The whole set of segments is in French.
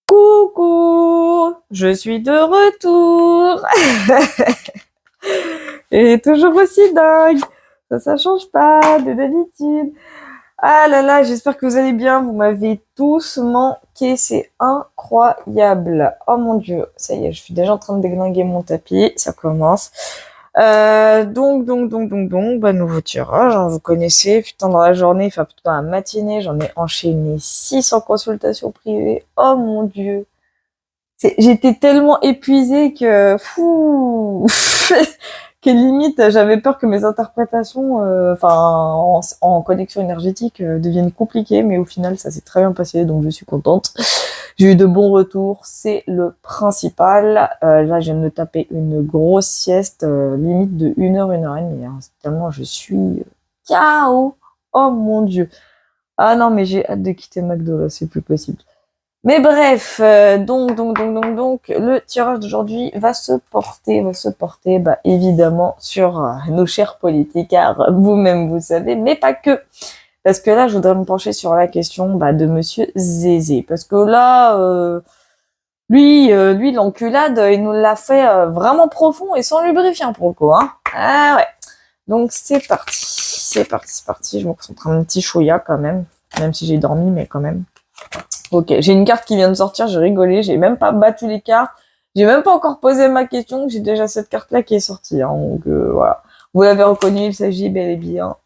Coucou, je suis de retour. Et toujours aussi dingue. Ça change pas de d'habitude. Ah là là, j'espère que vous allez bien. Vous m'avez tous manqué. C'est incroyable. Oh mon Dieu. Ça y est, je suis déjà en train de déglinguer mon tapis. Ça commence. Donc, nouveau tirage, hein, vous connaissez. Putain, dans la journée, enfin, plutôt dans la matinée, j'en ai enchaîné 6 en consultation privée. Oh mon Dieu. J'étais tellement épuisée que, fou, que limite, j'avais peur que mes interprétations, en connexion énergétique, deviennent compliquées, mais au final, ça s'est très bien passé, donc je suis contente. J'ai eu de bons retours, c'est le principal. Là, je viens de me taper une grosse sieste, limite de 1 heure, 1 heure et demie, hein, tellement je suis KO. Oh mon Dieu. Ah non, mais j'ai hâte de quitter McDo, là, c'est plus possible. Mais bref, donc, le tirage d'aujourd'hui va se porter, bah, évidemment, sur nos chers politiques, car vous-même, vous savez, mais pas que. Parce que là, je voudrais me pencher sur la question bah, de Monsieur Zézé. Parce que là, lui, l'enculade, il nous l'a fait vraiment profond et sans lubrifiant pour le coup. Hein. Ah ouais. Donc c'est parti. C'est parti. Je me concentre un petit chouïa quand même. Même si j'ai dormi, mais quand même. Ok, j'ai une carte qui vient de sortir, j'ai rigolé, j'ai même pas battu les cartes, j'ai même pas encore posé ma question, j'ai déjà cette carte-là qui est sortie. Hein, donc voilà, vous l'avez reconnu, il s'agit bel et bien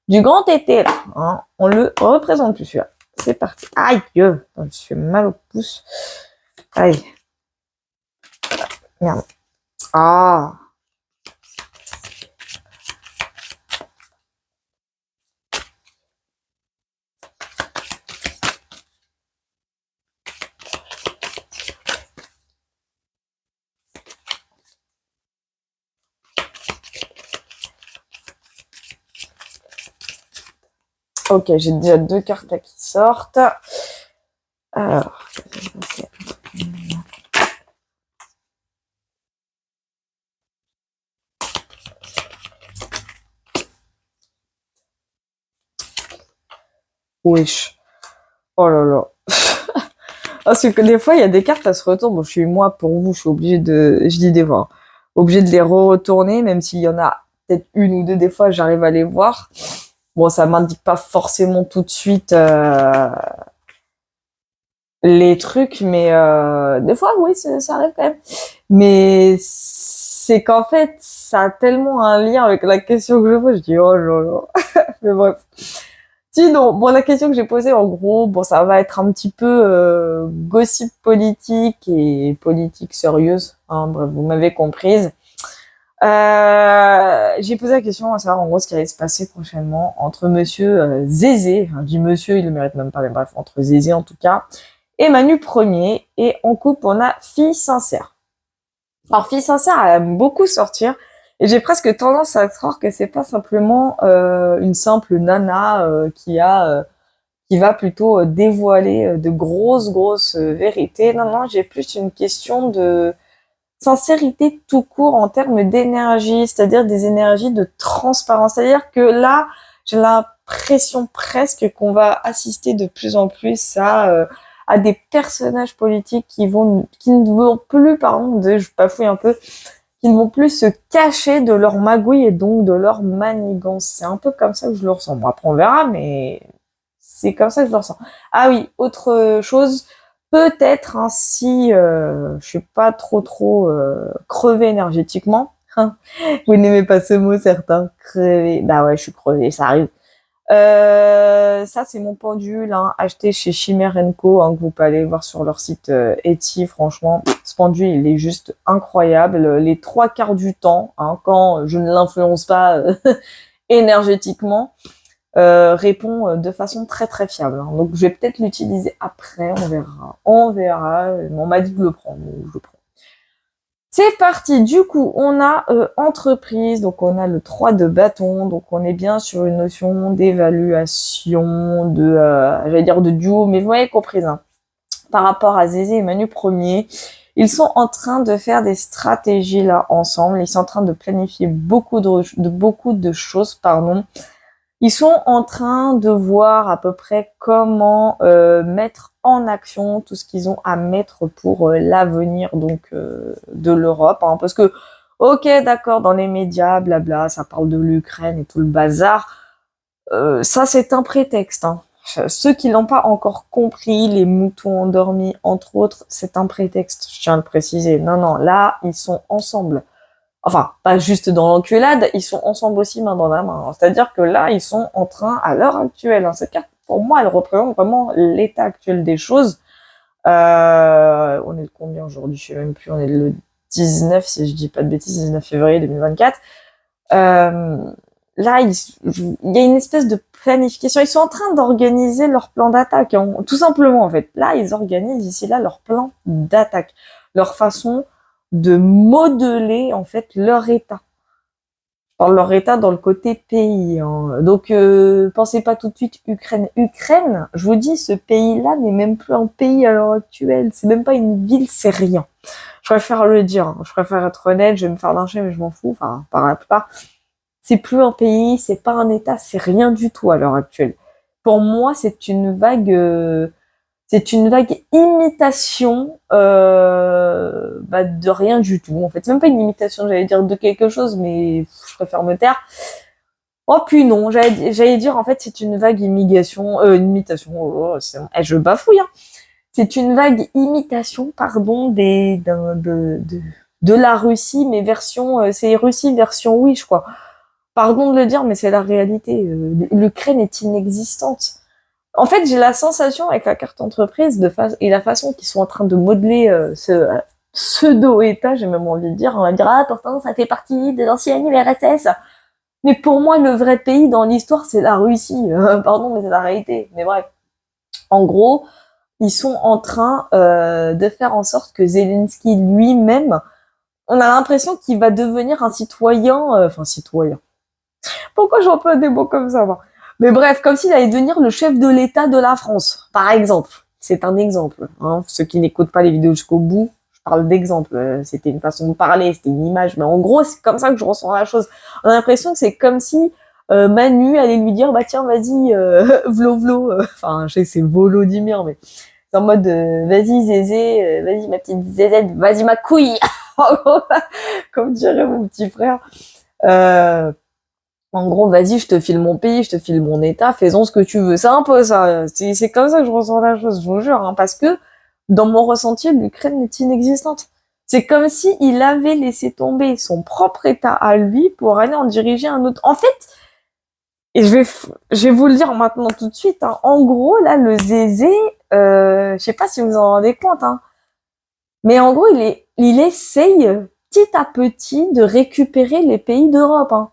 du grand été là. Hein. On le représente plus celui-là. C'est parti. Aïe, je me suis fait mal au pouce. Aïe, merde. Ah. Ok, j'ai déjà 2 cartes là qui sortent. Alors, wesh. Oh là là. Parce que des fois, il y a des cartes, elles se retournent. Bon, je suis moi, pour vous, je suis obligée de... Je dis des fois. Obligée de les re-retourner, même s'il y en a peut-être une ou deux, des fois, j'arrive à les voir. Bon, ça m'indique pas forcément tout de suite les trucs, mais des fois, oui, ça arrive quand même. Mais c'est qu'en fait, ça a tellement un lien avec la question que je pose. Je dis, oh là là. Mais bref. Sinon, bon, la question que j'ai posée, en gros, bon, ça va être un petit peu gossip politique et politique sérieuse. Hein, bref, vous m'avez comprise. J'ai posé la question à savoir en gros ce qui allait se passer prochainement entre Monsieur Zézé, enfin, je dis Monsieur, il le mérite même pas, mais bref, entre Zézé en tout cas, et Manu Premier, et en couple on a Fille Sincère. Alors Fille Sincère, elle aime beaucoup sortir, et j'ai presque tendance à croire que c'est pas simplement une simple nana qui va plutôt dévoiler de grosses vérités. Non, non, j'ai plus une question de sincérité tout court en termes d'énergie, c'est-à-dire des énergies de transparence. C'est-à-dire que là, j'ai l'impression presque qu'on va assister de plus en plus à des personnages politiques qui ne vont plus, je bafouille un peu, qui ne vont plus se cacher de leur magouille et donc de leur manigance. C'est un peu comme ça que je le ressens. Bon, après on verra, mais c'est comme ça que je le ressens. Ah oui, autre chose, peut-être hein, si je suis pas trop crevée énergétiquement. Vous n'aimez pas ce mot, certains. Crever. Bah ouais, je suis crevée, ça arrive. Ça, c'est mon pendule, hein, acheté chez Chimère Co, hein, que vous pouvez aller voir sur leur site Etsy. Franchement, ce pendule, il est juste incroyable. Les 3 quarts du temps, hein, quand je ne l'influence pas énergétiquement, répond de façon très fiable. Hein. Donc, je vais peut-être l'utiliser après, on verra. On verra. On m'a dit de le prendre, donc je le prends. C'est parti, du coup, on a entreprise, donc on a le 3 de bâton, donc on est bien sur une notion d'évaluation, j'allais dire de duo, mais vous m'avez compris, hein. Par rapport à Zézé et Manu Premier, ils sont en train de faire des stratégies là ensemble, ils sont en train de planifier beaucoup de choses, pardon. Ils sont en train de voir à peu près comment mettre en action tout ce qu'ils ont à mettre pour l'avenir donc de l'Europe. Hein, parce que, ok, d'accord, dans les médias, blabla, ça parle de l'Ukraine et tout le bazar. Ça, c'est un prétexte. Hein. Ceux qui l'ont pas encore compris, les moutons endormis, entre autres, c'est un prétexte, je tiens à le préciser. Non, non, là, ils sont ensemble. Enfin, pas juste dans l'enculade, ils sont ensemble aussi main dans la main. C'est-à-dire que là, ils sont en train, à l'heure actuelle, hein, cette carte, pour moi, elle représente vraiment l'état actuel des choses. On est le combien aujourd'hui? Je sais même plus, on est le 19, si je dis pas de bêtises, 19 février 2024. Là, il y a une espèce de planification. Ils sont en train d'organiser leur plan d'attaque, hein, tout simplement, en fait. Là, ils organisent ici, là, leur plan d'attaque. Leur façon de modeler, en fait, leur état. Je parle de leur état dans le côté pays. Hein. Donc, pensez pas tout de suite Ukraine. Ukraine, je vous dis, ce pays-là n'est même plus un pays à l'heure actuelle. C'est même pas une ville, c'est rien. Je préfère le dire. Hein. Je préfère être honnête. Je vais me faire lyncher, mais je m'en fous. Enfin, par la plupart. C'est plus un pays, c'est pas un État, c'est rien du tout à l'heure actuelle. Pour moi, c'est une vague imitation de rien du tout. En fait, c'est même pas une imitation, j'allais dire de quelque chose, mais je préfère me taire. Oh puis non, j'allais dire en fait c'est une vague imitation. Oh, je bafouille. Hein. C'est une vague imitation, pardon, de la Russie, mais version, c'est Russie version oui, je crois. Pardon de le dire, mais c'est la réalité. L'Ukraine est inexistante. En fait, j'ai la sensation avec la carte entreprise et la façon qu'ils sont en train de modeler ce pseudo-État, j'ai même envie de dire. On va dire, ah, pourtant, ça fait partie de l'ancienne URSS. Mais pour moi, le vrai pays dans l'histoire, c'est la Russie. Pardon, mais c'est la réalité. Mais bref. En gros, ils sont en train de faire en sorte que Zelensky lui-même, on a l'impression qu'il va devenir un citoyen, citoyen. Pourquoi j'emploie des mots comme ça, moi? Mais bref, comme s'il allait devenir le chef de l'État de la France, par exemple. C'est un exemple. Hein. Ceux qui n'écoutent pas les vidéos jusqu'au bout, je parle d'exemple. C'était une façon de parler, c'était une image. Mais en gros, c'est comme ça que je ressens la chose. On a l'impression que c'est comme si Manu allait lui dire, bah tiens, vas-y, vlo vlo. Enfin, je sais que c'est Volodymyr, mais c'est en mode, vas-y Zézé, vas-y ma petite Zézette, vas-y ma couille. Comme dirait mon petit frère. En gros, vas-y, je te file mon pays, je te file mon état, faisons ce que tu veux. C'est un peu ça. C'est comme ça que je ressens la chose, je vous jure. Hein, parce que, dans mon ressenti, l'Ukraine est inexistante. C'est comme si il avait laissé tomber son propre état à lui pour aller en diriger un autre. En fait, et je vais vous le dire maintenant tout de suite. Hein, en gros, là, le Zézé, je sais pas si vous en rendez compte, hein, mais en gros, il essaye petit à petit de récupérer les pays d'Europe. Hein.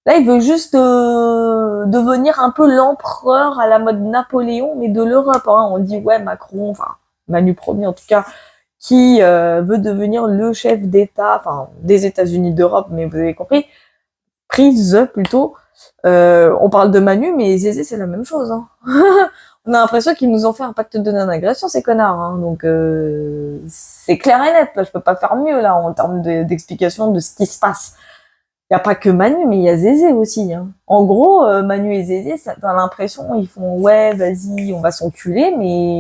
Là, il veut juste devenir un peu l'empereur à la mode Napoléon, mais de l'Europe. Hein. On dit, ouais, Macron, enfin, Manu Premier en tout cas, qui veut devenir le chef d'État, enfin, des États-Unis d'Europe, mais vous avez compris, prise plutôt. On parle de Manu, mais Zézé, c'est la même chose. Hein. On a l'impression qu'ils nous ont fait un pacte de non-agression, ces connards. Hein. Donc, c'est clair et net. Là, je peux pas faire mieux là en termes d'explication de ce qui se passe. Il y a pas que Manu, mais il y a Zézé aussi. Hein. En gros, Manu et Zézé, ça t'as l'impression, ils font ouais, vas-y, on va s'enculer, mais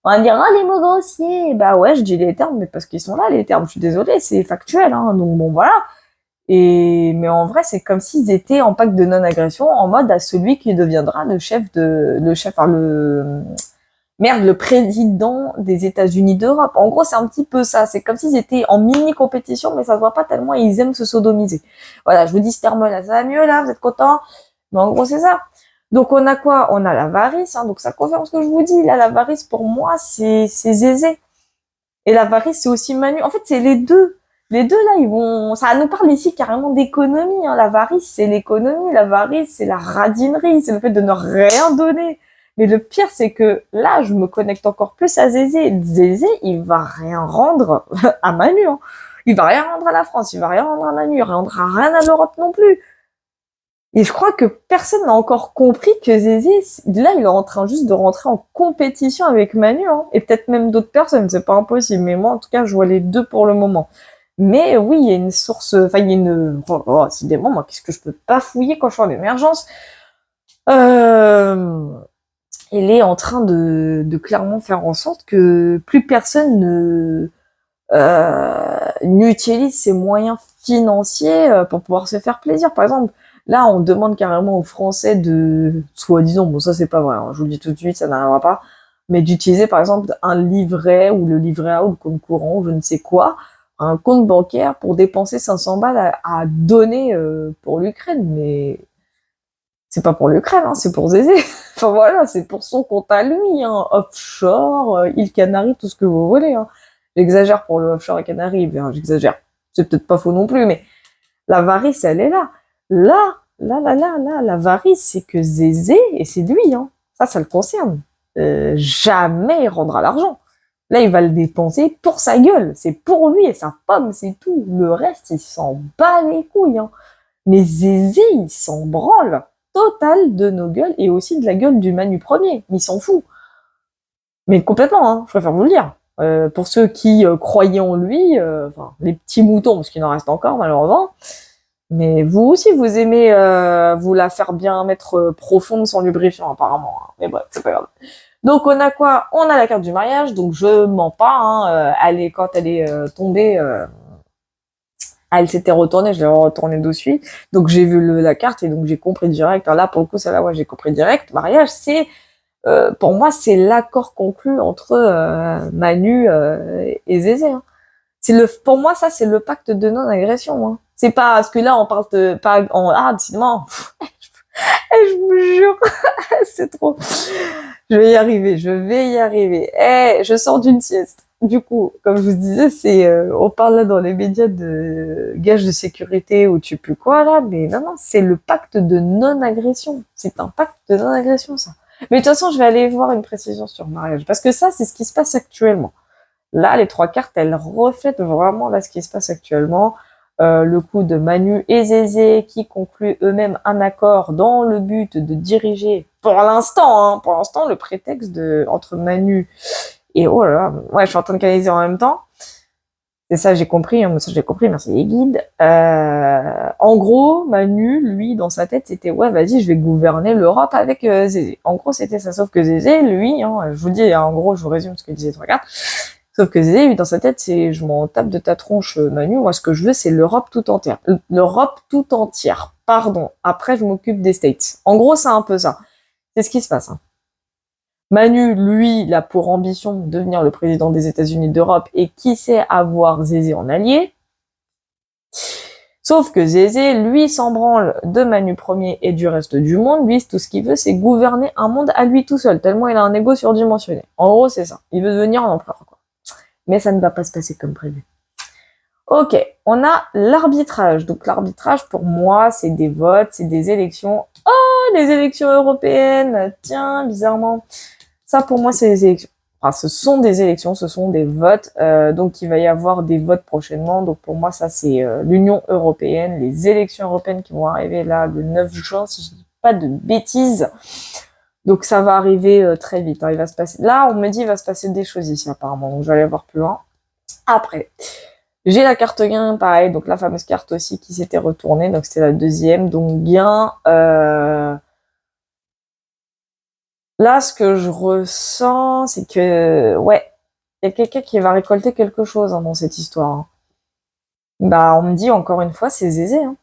on va dire ah les mots grossiers. Bah ouais, je dis les termes, mais parce qu'ils sont là les termes. Je suis désolée, c'est factuel. Hein. Donc bon voilà. Mais en vrai, c'est comme s'ils étaient en pacte de non-agression, en mode à celui qui deviendra le président des États-Unis d'Europe. En gros, c'est un petit peu ça. C'est comme s'ils étaient en mini compétition, mais ça se voit pas tellement ils aiment se sodomiser. Voilà, je vous dis ce terme-là, ça va mieux là, vous êtes contents? Mais en gros, c'est ça. Donc on a quoi? On a l'avarice, hein, donc ça confirme ce que je vous dis. Là, l'avarice pour moi, c'est Zézé. Et l'avarice, c'est aussi Manu. En fait, c'est les deux. Les deux là, ça nous parle ici carrément d'économie. Hein. L'avarice, c'est l'économie. L'avarice, c'est la radinerie, c'est le fait de ne rien donner. Mais le pire, c'est que là, je me connecte encore plus à Zézé. Zézé, il va rien rendre à Manu. Hein. Il va rien rendre à la France, il va rien rendre à Manu, il rendra rien à l'Europe non plus. Et je crois que personne n'a encore compris que Zézé, là, il est en train juste de rentrer en compétition avec Manu. Hein. Et peut-être même d'autres personnes, c'est pas impossible. Mais moi, en tout cas, je vois les deux pour le moment. Mais oui, il y a une source, il y a une, c'est des moments, moi, qu'est-ce que je peux pas fouiller quand je suis en émergence? Euh, elle est en train de clairement faire en sorte que plus personne n'utilise ses moyens financiers pour pouvoir se faire plaisir. Par exemple, là, on demande carrément aux Français de, soi-disant, bon ça c'est pas vrai, hein, je vous le dis tout de suite, ça n'arrivera pas, mais d'utiliser par exemple un livret ou le livret A ou le compte courant ou je ne sais quoi, un compte bancaire pour dépenser 500 balles à donner pour l'Ukraine. Mais c'est pas pour l'Ukraine, hein, c'est pour Zézé. Enfin voilà, c'est pour son compte à lui, hein, offshore, île Canaries, tout ce que vous voulez. Hein. J'exagère pour le offshore et Canaries, bien j'exagère. C'est peut-être pas faux non plus, mais l'avarice, elle est là. Là, l'avarice, c'est que Zézé, et c'est lui, hein, ça le concerne. Jamais il rendra l'argent. Là, il va le dépenser pour sa gueule. C'est pour lui et sa pomme, c'est tout. Le reste, il s'en bat les couilles. Hein. Mais Zézé, il s'en branle total de nos gueules et aussi de la gueule du Manu premier. Mais il s'en fout. Mais complètement, hein, je préfère vous le dire. Pour ceux qui croyaient en lui, enfin, les petits moutons, parce qu'il en reste encore malheureusement, mais vous aussi, vous aimez vous la faire bien mettre profonde sans lubrifiant, apparemment. Hein. Mais bref, c'est pas grave. Donc on a quoi? On a la carte du mariage, donc je mens pas. Hein, quand elle est tombée, elle s'était retournée, je l'ai retournée dessus. Donc j'ai vu la carte et donc j'ai compris direct. Alors là, pour le coup, celle-là, ouais, j'ai compris direct. Mariage, c'est pour moi, c'est l'accord conclu entre Manu et Zézé. Hein. Pour moi, ça, c'est le pacte de non-agression. Hein. C'est pas parce que là, on parle de pas en décidément. Je vous jure, c'est trop. Je vais y arriver. Je sors d'une sieste. Du coup, comme je vous disais, on parle là dans les médias de gage de sécurité ou tu peux quoi là, mais non, c'est le pacte de non-agression. C'est un pacte de non-agression, ça. Mais de toute façon, je vais aller voir une précision sur le mariage, parce que ça, c'est ce qui se passe actuellement. Là, les trois cartes, elles reflètent vraiment là ce qui se passe actuellement. Le coup de Manu et Zézé qui concluent eux-mêmes un accord dans le but de diriger, pour l'instant, le prétexte entre Manu et oh là là, ouais, je suis en train de canaliser en même temps. C'est ça, j'ai compris, hein, ça j'ai compris, merci les guides. En gros, Manu, lui, dans sa tête, c'était ouais, vas-y, je vais gouverner l'Europe avec Zézé. En gros, c'était ça, sauf que Zézé, lui, hein, je vous dis, en gros, je vous résume ce que disait trois cartes. Sauf que Zézé, lui, dans sa tête, c'est je m'en tape de ta tronche, Manu. Moi, ce que je veux, c'est l'Europe tout entière. L'Europe tout entière. Pardon. Après, je m'occupe des States. En gros, c'est un peu ça. C'est ce qui se passe. Hein. Manu, lui, il a pour ambition de devenir le président des États-Unis d'Europe et qui sait avoir Zézé en allié. Sauf que Zézé, lui, s'en branle de Manu Ier et du reste du monde. Lui, tout ce qu'il veut, c'est gouverner un monde à lui tout seul, tellement il a un ego surdimensionné. En gros, c'est ça. Il veut devenir un empereur, quoi. Mais ça ne va pas se passer comme prévu. Ok, on a l'arbitrage. Donc l'arbitrage, pour moi, c'est des votes, c'est des élections. Oh, les élections européennes. Tiens, bizarrement. Ça, pour moi, c'est des élections. Enfin, ce sont des élections, ce sont des votes. Donc, il va y avoir des votes prochainement. Donc, pour moi, ça, c'est l'Union européenne, les élections européennes qui vont arriver là le 9 juin, si je dis pas de bêtises. Donc, ça va arriver très vite. Hein. Il va se passer. Là, on me dit, il va se passer des choses ici, apparemment. Donc, je vais aller voir plus loin. Après, j'ai la carte gain, pareil. Donc, la fameuse carte aussi qui s'était retournée. Donc, c'était la deuxième. Donc, gain. Là, ce que je ressens, c'est que, ouais, il y a quelqu'un qui va récolter quelque chose hein, dans cette histoire. Hein. Bah, on me dit encore une fois, c'est Zézé. Hein.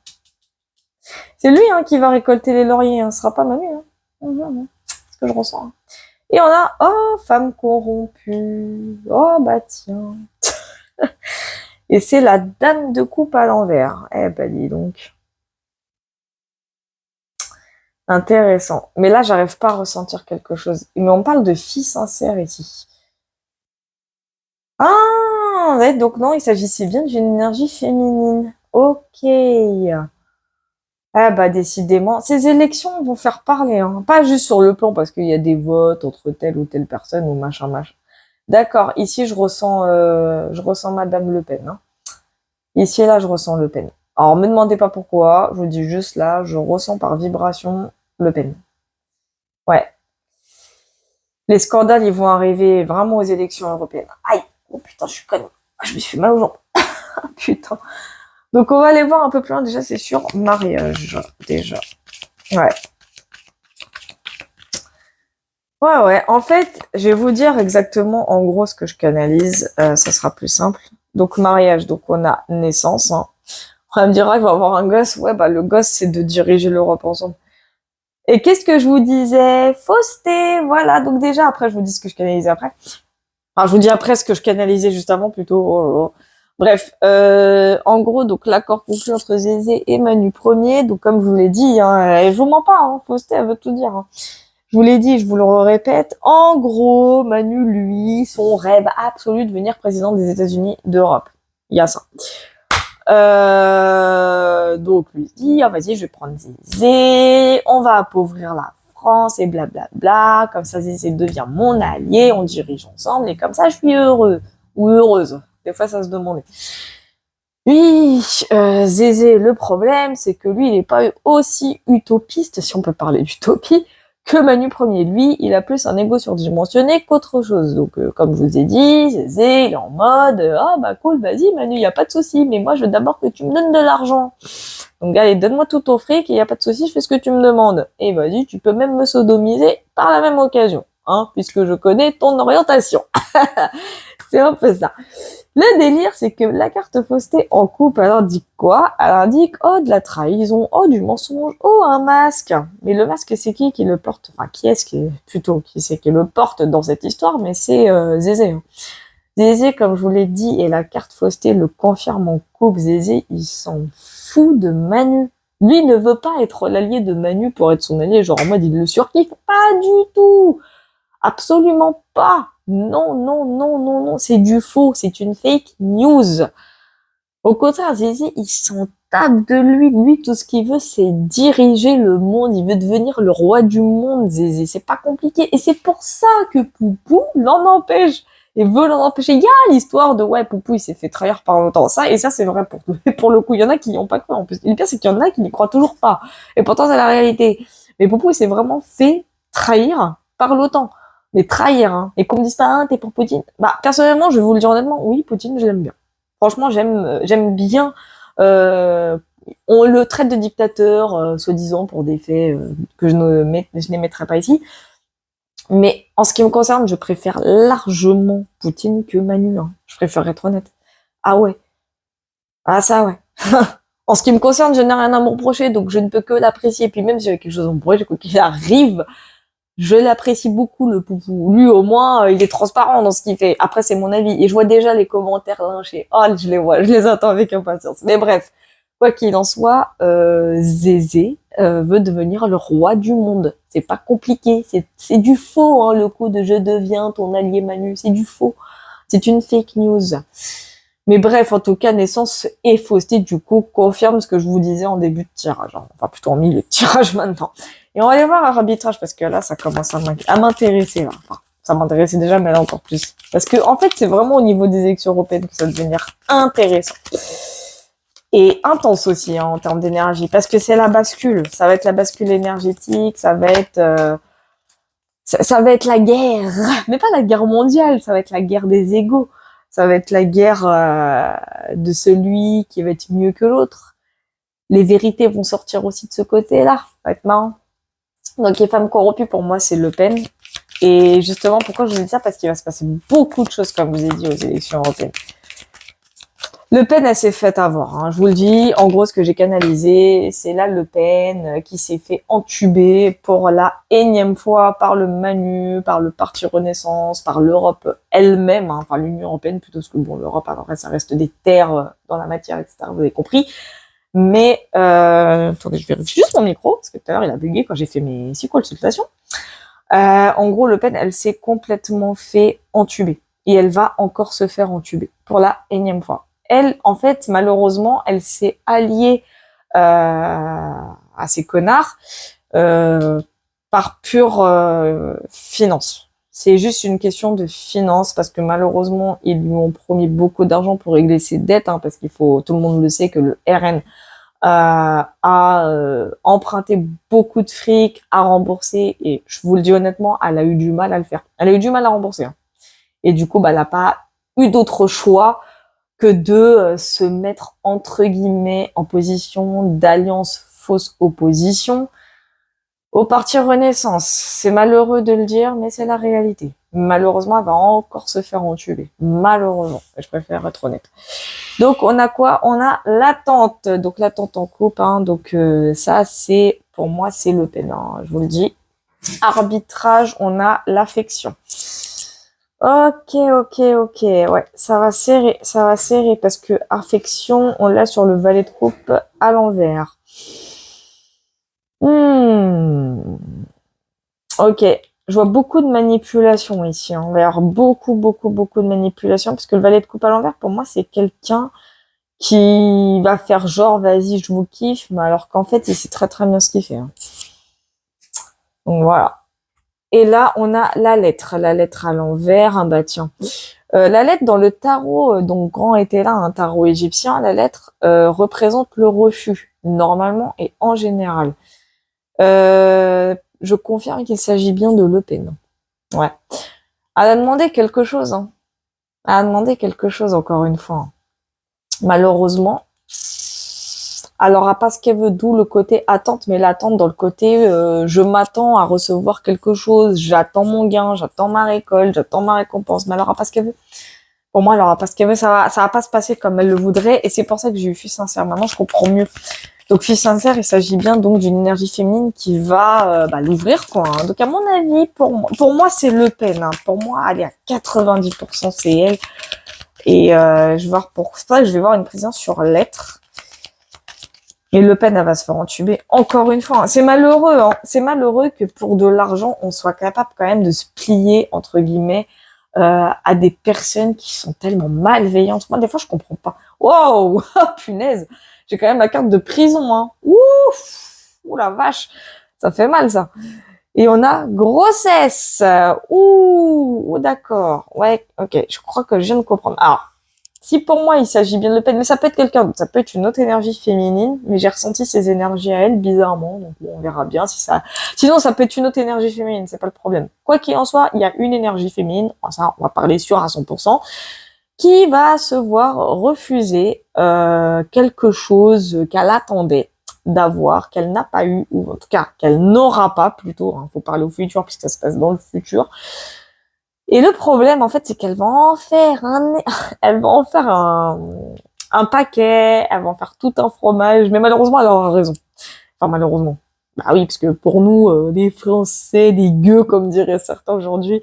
C'est lui hein, qui va récolter les lauriers. Hein. Ce sera pas Manu. Hein. C'est ce que je ressens. Hein. Et on a, oh, femme corrompue. Oh, bah tiens. Et c'est la dame de coupe à l'envers. Eh ben, dis donc. Intéressant. Mais là, j'arrive pas à ressentir quelque chose. Mais on parle de fille sincère ici. Ah, ouais, donc non, il s'agissait bien d'une énergie féminine. Ok. Ah bah décidément, ces élections vont faire parler, hein. Pas juste sur le plan parce qu'il y a des votes entre telle ou telle personne ou machin machin. D'accord, ici je ressens Madame Le Pen. Hein. Ici et là, je ressens Le Pen. Alors, me demandez pas pourquoi, je vous dis juste là, je ressens par vibration Le Pen. Ouais. Les scandales, ils vont arriver vraiment aux élections européennes. Aïe, oh putain, je suis conne. Je me suis fait mal aux jambes. Putain. Donc, on va aller voir un peu plus loin. Déjà, c'est sur mariage. Déjà. Ouais. Ouais, ouais. En fait, je vais vous dire exactement, en gros, ce que je canalise. Ça sera plus simple. Donc, mariage. Donc, on a naissance. Hein. On va me dire, ah, il va avoir un gosse. Ouais, bah, le gosse, c'est de diriger l'Europe ensemble. Et qu'est-ce que je vous disais? Fausseté. Voilà. Donc, déjà, après, je vous dis ce que je canalisais après. Enfin, je vous dis après ce que je canalisais juste avant, plutôt. Oh là là. Bref, en gros, donc l'accord conclu entre Zézé et Manu Premier. Donc, comme je vous l'ai dit, hein, et je vous mens pas, hein, Fausseté, elle veut tout dire. Hein. Je vous l'ai dit, je vous le répète. En gros, Manu, lui, son rêve absolu de devenir président des États-Unis d'Europe. Il y a ça. Donc lui dit, ah, vas-y, je vais prendre Zézé, on va appauvrir la France et blablabla. Comme ça, Zézé devient mon allié, on dirige ensemble et comme ça, je suis heureux ou heureuse. Des fois, ça se demandait. Oui, Zézé, le problème, c'est que lui, il n'est pas aussi utopiste, si on peut parler d'utopie, que Manu Premier. Lui, il a plus un ego surdimensionné qu'autre chose. Donc, comme je vous ai dit, Zézé, il est en mode, ah bah cool, vas-y Manu, il n'y a pas de souci, mais moi, je veux d'abord que tu me donnes de l'argent. Donc, allez, donne-moi tout ton fric, il n'y a pas de souci, je fais ce que tu me demandes. Et vas-y, tu peux même me sodomiser par la même occasion, hein, puisque je connais ton orientation. C'est un peu ça. Le délire, c'est que la carte fausseté en couple, elle indique quoi? Elle indique, oh, de la trahison, oh, du mensonge, oh, un masque. Mais le masque, c'est qui le porte? Enfin, qui est-ce qui est, plutôt, qui c'est qui le porte dans cette histoire? Mais c'est Zézé. Hein. Zézé, comme je vous l'ai dit, et la carte fausseté le confirme en couple, Zézé, il s'en fout de Manu. Lui ne veut pas être l'allié de Manu pour être son allié, genre en mode il le surkiffe. Pas du tout! Absolument pas. Non, non, non, non, non, c'est du faux, c'est une fake news. Au contraire, Zizi, il s'en tape de lui. Lui, tout ce qu'il veut, c'est diriger le monde. Il veut devenir le roi du monde, Zizi. C'est pas compliqué. Et c'est pour ça que Poupou l'en empêche. Et veut l'en empêcher. Il y a l'histoire de, ouais, Poupou, il s'est fait trahir par longtemps. Ça, et ça, c'est vrai pour le coup. Il y en a qui n'y ont pas cru, en plus. Et le pire, c'est qu'il y en a qui n'y croient toujours pas. Et pourtant, c'est la réalité. Mais Poupou, il s'est vraiment fait trahir par l'OTAN. Mais trahir, hein. Et qu'on me dise pas, ah, t'es pour Poutine. Bah, personnellement, je vais vous le dire honnêtement, oui, Poutine, je l'aime bien. Franchement, j'aime bien. Euh, on le traite de dictateur, soi-disant pour des faits que je n'émettrai pas ici. Mais en ce qui me concerne, je préfère largement Poutine que Manu. Hein. Je préfère être honnête. Ah ouais. Ah ça ouais. En ce qui me concerne, je n'ai rien à me reprocher, donc je ne peux que l'apprécier. Et puis même si j'ai quelque chose à me reprocher, quoi qu'il arrive, je l'apprécie beaucoup, le Poupou. Lui, au moins, il est transparent dans ce qu'il fait. Après, c'est mon avis. Et je vois déjà les commentaires lynchés. Oh, je les vois, je les attends avec impatience. Mais bref, quoi qu'il en soit, Zézé veut devenir le roi du monde. C'est pas compliqué. C'est du faux, hein, le coup de je deviens ton allié Manu. C'est du faux. C'est une fake news. Mais bref, en tout cas, naissance et fausseté, du coup, confirme ce que je vous disais en début de tirage. Hein. Enfin, plutôt en milieu de tirage maintenant. Et on va aller voir l'arbitrage, parce que là, ça commence à m'intéresser. Là. Enfin, ça m'intéressait déjà, mais là encore plus. Parce que, en fait, c'est vraiment au niveau des élections européennes que ça va devenir intéressant. Et intense aussi, hein, en termes d'énergie. Parce que c'est la bascule. Ça va être la bascule énergétique, ça va être... ça va être la guerre, mais pas la guerre mondiale, ça va être la guerre des égos, ça va être la guerre de celui qui va être mieux que l'autre. Les vérités vont sortir aussi de ce côté-là, ça va être marrant. Donc les femmes corrompues, pour moi, c'est Le Pen. Et justement, pourquoi je vous dis ça? Parce qu'il va se passer beaucoup de choses, comme je vous ai dit, aux élections européennes. Le Pen, elle s'est faite avoir. Hein. Je vous le dis, en gros, ce que j'ai canalisé, c'est là Le Pen qui s'est fait entuber pour la énième fois par le Manu, par le Parti Renaissance, par l'Europe elle-même, hein, enfin l'Union Européenne plutôt, parce que bon, l'Europe, alors ça reste des terres dans la matière, etc. Vous avez compris. Mais, attendez, je vérifie juste mon micro, parce que tout à l'heure, il a bugué quand j'ai fait mes consultations. En gros, Le Pen, elle s'est complètement fait entuber. Et elle va encore se faire entuber pour la énième fois. Elle, en fait, malheureusement, elle s'est alliée à ces connards par pure finance. C'est juste une question de finance parce que malheureusement, ils lui ont promis beaucoup d'argent pour régler ses dettes, hein, parce qu'il faut, tout le monde le sait que le RN a emprunté beaucoup de fric à rembourser et je vous le dis honnêtement, elle a eu du mal à le faire. Elle a eu du mal à rembourser. Hein. Et du coup, bah, elle n'a pas eu d'autre choix que de se mettre entre guillemets en position d'alliance fausse opposition Au parti Renaissance, c'est malheureux de le dire, mais c'est la réalité. Malheureusement, elle va encore se faire entuber. Malheureusement, je préfère être honnête. Donc, on a quoi? On a l'attente. Donc, l'attente en couple. Hein. Donc, ça, c'est, pour moi, c'est Le Pen. Hein, je vous le dis. Arbitrage, on a l'affection. Ok, ok, ok. Ouais, ça va serrer parce que affection, on l'a sur le valet de coupe à l'envers. Ok, je vois beaucoup de manipulation ici. Hein. On va y avoir beaucoup, beaucoup, beaucoup de manipulation parce que le valet de coupe à l'envers, pour moi, c'est quelqu'un qui va faire genre, vas-y, je vous kiffe, mais alors qu'en fait, il sait très, très bien ce qu'il fait. Hein. Donc voilà. Et là, on a la lettre à l'envers. Bah tiens, la lettre dans le tarot, donc grand était là, un tarot égyptien, la lettre représente le refus, normalement et en général. Je confirme qu'il s'agit bien de Le Pen. Ouais. Elle a demandé quelque chose. Hein. Elle a demandé quelque chose, encore une fois. Hein. Malheureusement, elle n'aura pas ce qu'elle veut, d'où le côté attente, mais l'attente dans le côté je m'attends à recevoir quelque chose, j'attends mon gain, j'attends ma récolte, j'attends ma récompense, mais elle n'aura pas ce qu'elle veut. Pour moi, elle n'aura pas ce qu'elle veut, ça va pas se passer comme elle le voudrait, et c'est pour ça que j'ai eu Fille Sincère. Maintenant, je comprends mieux. Donc, Fille Sincère, il s'agit bien donc d'une énergie féminine qui va l'ouvrir, quoi. Hein. Donc, à mon avis, pour moi, c'est Le Pen. Hein. Pour moi, elle est à 90%, c'est elle. Et je vais voir pour ça, je vais voir une présence sur l'être. Et Le Pen, elle va se faire entuber encore une fois. Hein. C'est malheureux, hein. C'est malheureux que pour de l'argent, on soit capable quand même de se plier, entre guillemets, à des personnes qui sont tellement malveillantes. Moi, des fois, je comprends pas. Wow, punaise, j'ai quand même la carte de prison. Hein. Ouf, ouh la vache, ça fait mal ça. Et on a grossesse. Ouh, d'accord. Ouais, ok, je crois que je viens de comprendre. Alors, si pour moi il s'agit bien de Le Pen, mais ça peut être quelqu'un d'autre, ça peut être une autre énergie féminine, mais j'ai ressenti ces énergies à elle bizarrement, donc bon, on verra bien si ça. Sinon, ça peut être une autre énergie féminine, c'est pas le problème. Quoi qu'il en soit, il y a une énergie féminine, ça on va parler sûr à 100%, qui va se voir refuser quelque chose qu'elle attendait d'avoir, qu'elle n'a pas eu, ou en tout cas qu'elle n'aura pas plutôt. Hein, faut parler au futur puisque ça se passe dans le futur. Et le problème, en fait, c'est qu'elle va en faire elle va en faire un paquet, elle va en faire tout un fromage, mais malheureusement, elle aura raison. Enfin, malheureusement. Bah oui, parce que pour nous, des Français, des gueux, comme diraient certains aujourd'hui,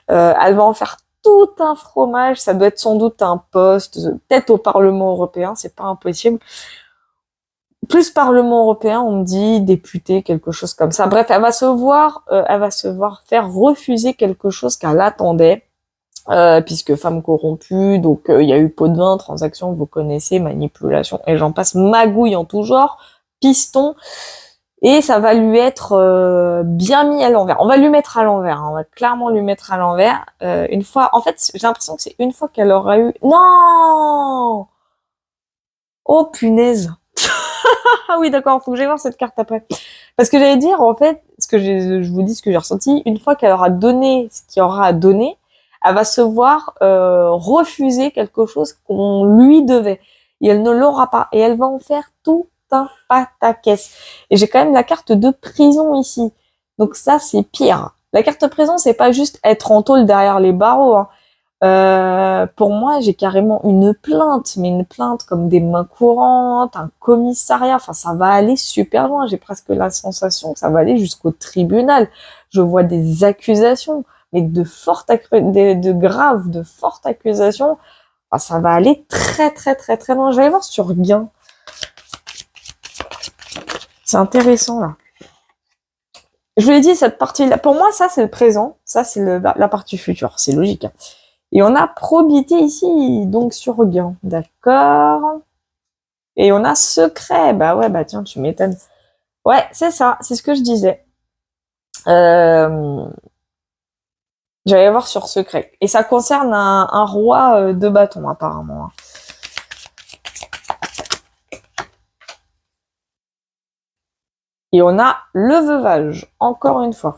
elle va en faire tout un fromage. Ça doit être sans doute un poste, peut-être au Parlement européen, c'est pas impossible. Plus Parlement européen, on me dit député, quelque chose comme ça. Bref, elle va se voir faire refuser quelque chose qu'elle attendait. Puisque femme corrompue, donc il y a eu pot de vin, transaction, vous connaissez, manipulation, et j'en passe, magouille en tout genre, piston, et ça va lui être bien mis à l'envers. On va lui mettre à l'envers, hein, on va clairement lui mettre à l'envers. Une fois, en fait, j'ai l'impression que c'est une fois qu'elle aura eu... Non. Oh punaise. Ah oui, d'accord, faut que j'aille voir cette carte après. Parce que j'allais dire, en fait, je vous dis ce que j'ai ressenti, une fois qu'elle aura donné ce qu'il y aura à donner, elle va se voir refuser quelque chose qu'on lui devait. Et elle ne l'aura pas. Et elle va en faire tout un pataquès. Et j'ai quand même la carte de prison ici. Donc ça, c'est pire. La carte prison, c'est pas juste être en tôle derrière les barreaux. Hein. Pour moi, j'ai carrément une plainte, mais une plainte comme des mains courantes, un commissariat. Enfin, ça va aller super loin. J'ai presque la sensation que ça va aller jusqu'au tribunal. Je vois des accusations, mais de graves, de fortes accusations. Enfin, ça va aller très, très, très, très loin. Je vais aller voir sur gain. C'est intéressant là. Je vous l'ai dit, cette partie-là, pour moi, ça c'est le présent, ça c'est la partie future, c'est logique. Hein. Et on a probité ici, donc sur gain, d'accord. Et on a secret, bah ouais, bah tiens, tu m'étonnes. Ouais, c'est ça, c'est ce que je disais. J'allais voir sur secret. Et ça concerne un roi de bâton, apparemment. Hein. Et on a le veuvage, encore une fois.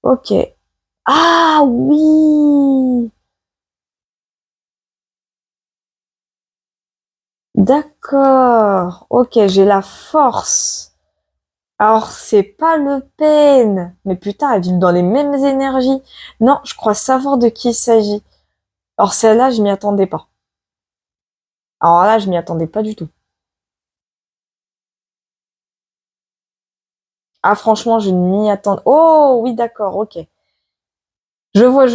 Ok. Ah oui! D'accord. Ok, j'ai la force. Alors, c'est pas Le Pen. Mais putain, elles vivent dans les mêmes énergies. Non, je crois savoir de qui il s'agit. Alors, celle-là, je m'y attendais pas. Alors là, je m'y attendais pas du tout. Ah, franchement, je ne m'y attendais. Oh, oui, d'accord, ok. Je vois.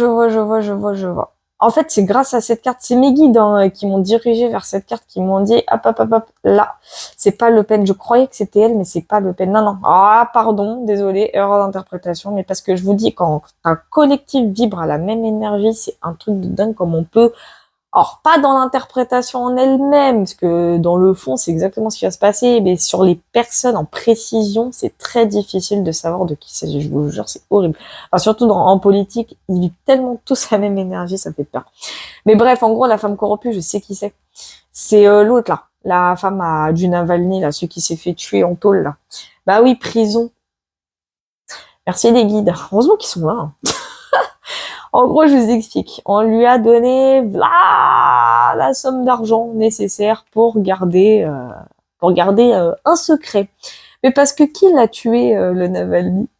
En fait, c'est grâce à cette carte, c'est mes guides hein, qui m'ont dirigé vers cette carte, qui m'ont dit, hop, là, c'est pas Le Pen. Je croyais que c'était elle, mais c'est pas Le Pen. Non, non. Ah, pardon, désolé, erreur d'interprétation, mais parce que je vous dis, quand un collectif vibre à la même énergie, c'est un truc de dingue comme on peut. Alors, pas dans l'interprétation en elle-même, parce que dans le fond, c'est exactement ce qui va se passer, mais sur les personnes en précision, c'est très difficile de savoir de qui il s'agit. Je vous jure, c'est horrible. Enfin, surtout en politique, ils vivent tellement tous la même énergie, ça fait peur. Mais bref, en gros, la femme corrompue, je sais qui c'est. C'est l'autre, là. La femme du Navalny, là, celui qui s'est fait tuer en tôle, là. Bah oui, prison. Merci les guides. Heureusement qu'ils sont là. Hein. En gros, je vous explique. On lui a donné la somme d'argent nécessaire pour garder un secret. Mais parce que qui l'a tué, le Navalny?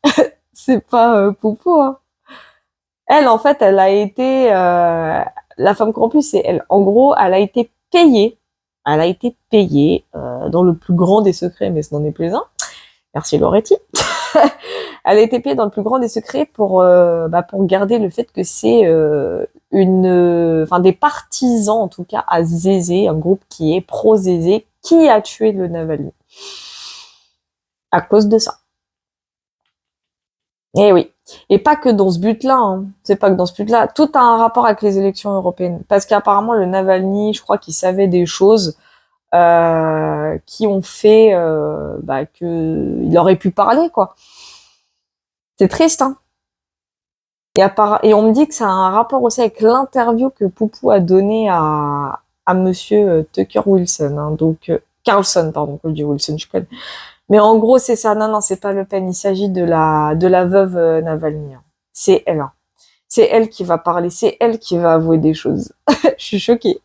C'est pas Popo, hein. Elle, en fait, elle a été la femme corrompue, c'est elle. En gros, elle a été payée. Elle a été payée dans le plus grand des secrets, mais ce n'en est plus un. Merci Loretti. Elle a été payée dans le plus grand des secrets pour garder le fait que c'est des partisans en tout cas à Zézé, un groupe qui est pro Zézé, qui a tué le Navalny à cause de ça. Et oui. Et pas que dans ce but-là, hein. C'est pas que dans ce but-là. Tout a un rapport avec les élections européennes. Parce qu'apparemment, le Navalny, je crois qu'il savait des choses qui ont fait que il aurait pu parler, quoi. C'est triste, hein. Et on me dit que ça a un rapport aussi avec l'interview que Poupou a donnée à monsieur Tucker Wilson, hein, donc Carlson, pardon, que je dis Wilson, je connais. Mais en gros, c'est ça. Non, non, c'est pas Le Pen. Il s'agit de la veuve Navalny. Hein. C'est elle. Hein. C'est elle qui va parler. C'est elle qui va avouer des choses. Je suis choquée.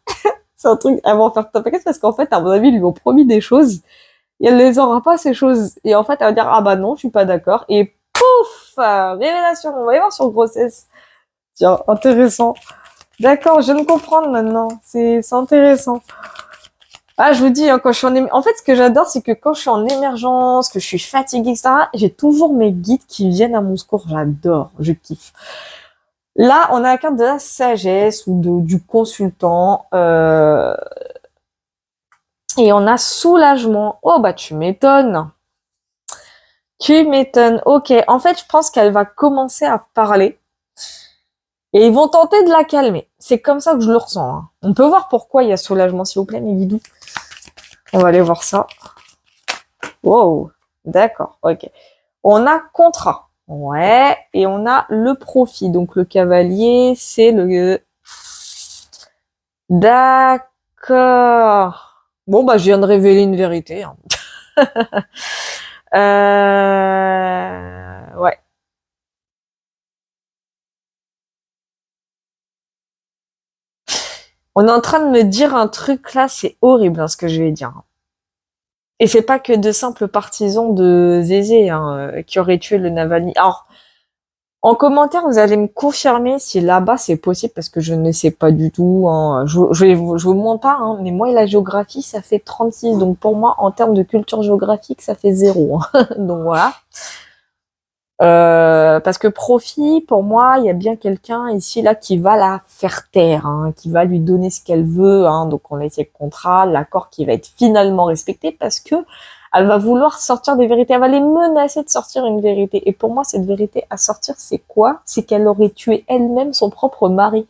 C'est un truc à m'en faire taper parce qu'en fait, à mon avis, ils lui ont promis des choses et elle les aura pas, ces choses. Et en fait, elle va dire, ah bah non, je suis pas d'accord. Et pouf, révélation. On va y voir sur grossesse. Tiens, intéressant. D'accord, je viens de comprendre maintenant. C'est intéressant. Ah, je vous dis, hein, quand je suis en fait, ce que j'adore, c'est que quand je suis en émergence, que je suis fatiguée, etc., j'ai toujours mes guides qui viennent à mon secours. J'adore, je kiffe. Là, on a la carte de la sagesse ou du consultant. Et on a soulagement. Oh, bah, tu m'étonnes. Tu m'étonnes. Ok, en fait, je pense qu'elle va commencer à parler. Et ils vont tenter de la calmer. C'est comme ça que je le ressens. Hein. On peut voir pourquoi il y a soulagement, s'il vous plaît, mes guidous. On va aller voir ça. Wow, d'accord, ok. On a contrat, ouais, et on a le profit. Donc le cavalier, c'est le... D'accord. Bon, bah je viens de révéler une vérité. Hein. Ouais. On est en train de me dire un truc là, c'est horrible hein, ce que je vais dire. Et c'est pas que de simples partisans de Zézé hein, qui auraient tué le Navalny. Alors, en commentaire, vous allez me confirmer si là-bas c'est possible parce que je ne sais pas du tout. Hein. Je vous mens pas, hein, mais moi et la géographie, ça fait 36. Donc pour moi, en termes de culture géographique, ça fait 0. Hein. Donc voilà. Parce que profit, pour moi, il y a bien quelqu'un ici là qui va la faire taire, hein, qui va lui donner ce qu'elle veut. Hein, donc on a ici le contrat, l'accord qui va être finalement respecté parce que elle va vouloir sortir des vérités, elle va les menacer de sortir une vérité. Et pour moi, cette vérité à sortir, c'est quoi? C'est qu'elle aurait tué elle-même son propre mari.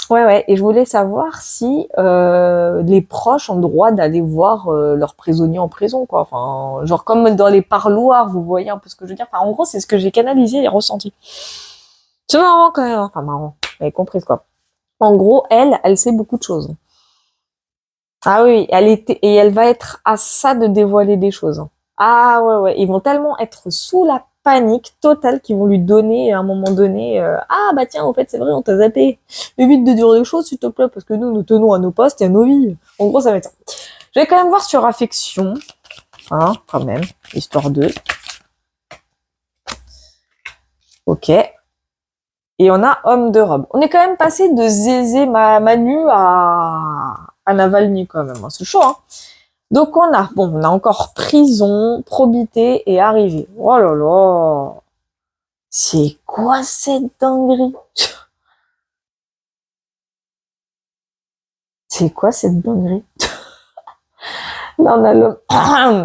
Ouais, ouais. Et je voulais savoir si les proches ont le droit d'aller voir leurs prisonniers en prison, quoi. Enfin, genre comme dans les parloirs, vous voyez un peu ce que je veux dire. Enfin, en gros, c'est ce que j'ai canalisé et ressenti. C'est marrant quand même. Enfin, marrant. Vous avez compris, quoi. En gros, elle sait beaucoup de choses. Ah oui, et elle va être à ça de dévoiler des choses. Hein. Ah ouais, ouais. Ils vont tellement être sous la panique totale qu'ils vont lui donner à un moment donné ah bah tiens, en fait, c'est vrai, on t'a zappé. Évite de dire des choses, s'il te plaît, parce que nous tenons à nos postes et à nos vies. En gros, ça va être ça. Je vais quand même voir sur affection. hein, quand même, histoire de. Ok. Et on a homme de robe. On est quand même passé de Zézé Manu à Navalny quand même. C'est chaud, hein. Donc on a encore prison, probité et arrivée. Oh là là. C'est quoi cette dinguerie? C'est quoi cette dinguerie? Là on a l'homme.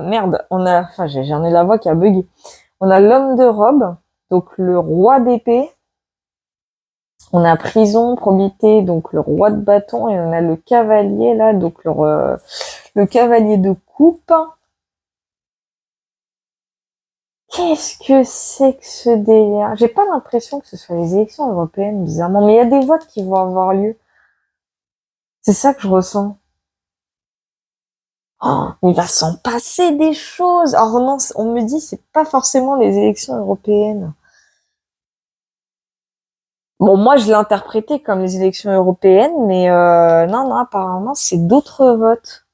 Merde, j'en ai la voix qui a bugué. On a l'homme de robe, donc le roi d'épée. On a prison, probité, donc le roi de bâton, et on a le cavalier là, donc le cavalier de coupe. Qu'est-ce que c'est que ce délire? J'ai pas l'impression que ce soit les élections européennes, bizarrement, mais il y a des votes qui vont avoir lieu. C'est ça que je ressens. Oh, il va s'en passer des choses. Alors non, on me dit c'est pas forcément les élections européennes. Bon, moi je l'ai interprété comme les élections européennes, mais non, apparemment c'est d'autres votes.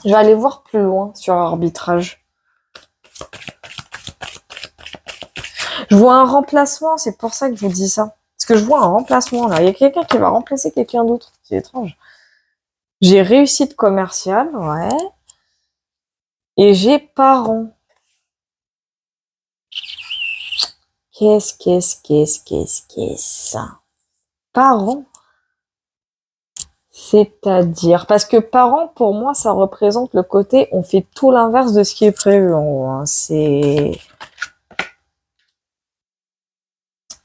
Je vais aller voir plus loin sur arbitrage. Je vois un remplacement, c'est pour ça que je vous dis ça. Parce que je vois un remplacement là. Il y a quelqu'un qui va remplacer quelqu'un d'autre. C'est étrange. J'ai réussite commerciale, ouais. Et j'ai parents. Qu'est-ce Parents? C'est-à-dire, parce que parents, pour moi, ça représente le côté, on fait tout l'inverse de ce qui est prévu, en gros, hein.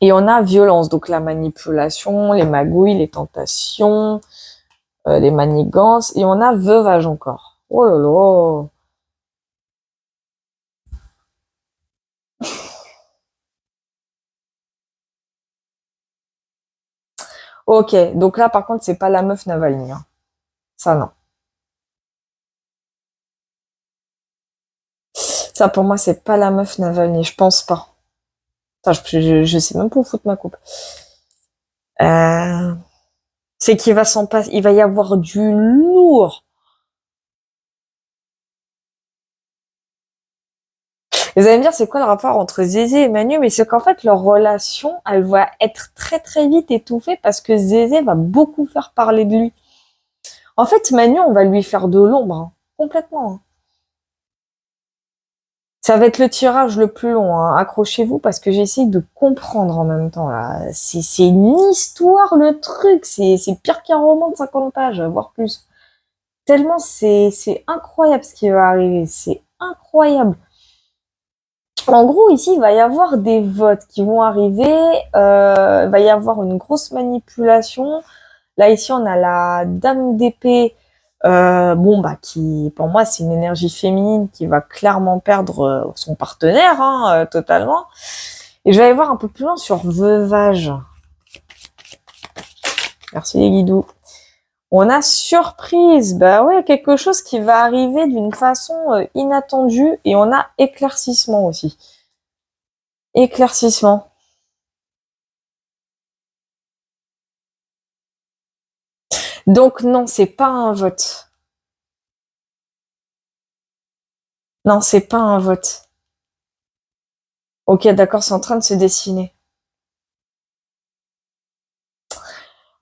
Et on a violence, donc la manipulation, les magouilles, les tentations, les manigances, et on a veuvage encore. Oh là là. Ok, donc là, par contre, c'est pas la meuf Navalny, hein. Ça, non. Ça, pour moi, c'est pas la meuf Navalny, je pense pas. Enfin, je sais même pas où foutre ma coupe. Euh, c'est qu'il va s'en passer, il va y avoir du lourd. Vous allez me dire, c'est quoi le rapport entre Zézé et Manu? Mais c'est qu'en fait, leur relation, elle va être très très vite étouffée parce que Zézé va beaucoup faire parler de lui. En fait, Manu, on va lui faire de l'ombre, hein, complètement, hein. Ça va être le tirage le plus long, hein. Accrochez-vous parce que j'essaie de comprendre en même temps, là. C'est une histoire, le truc. C'est pire qu'un roman de 50 pages, voire plus. Tellement c'est incroyable ce qui va arriver. C'est incroyable. En gros, ici, il va y avoir des votes qui vont arriver. Il va y avoir une grosse manipulation. Là, ici, on a la dame d'épée. Qui, pour moi, c'est une énergie féminine qui va clairement perdre son partenaire, hein, totalement. Et je vais aller voir un peu plus loin sur veuvage. Merci les guidous. On a surprise, bah ouais, quelque chose qui va arriver d'une façon inattendue, et on a éclaircissement aussi. Éclaircissement. Donc non, c'est pas un vote. Non, c'est pas un vote. Ok, d'accord, c'est en train de se dessiner.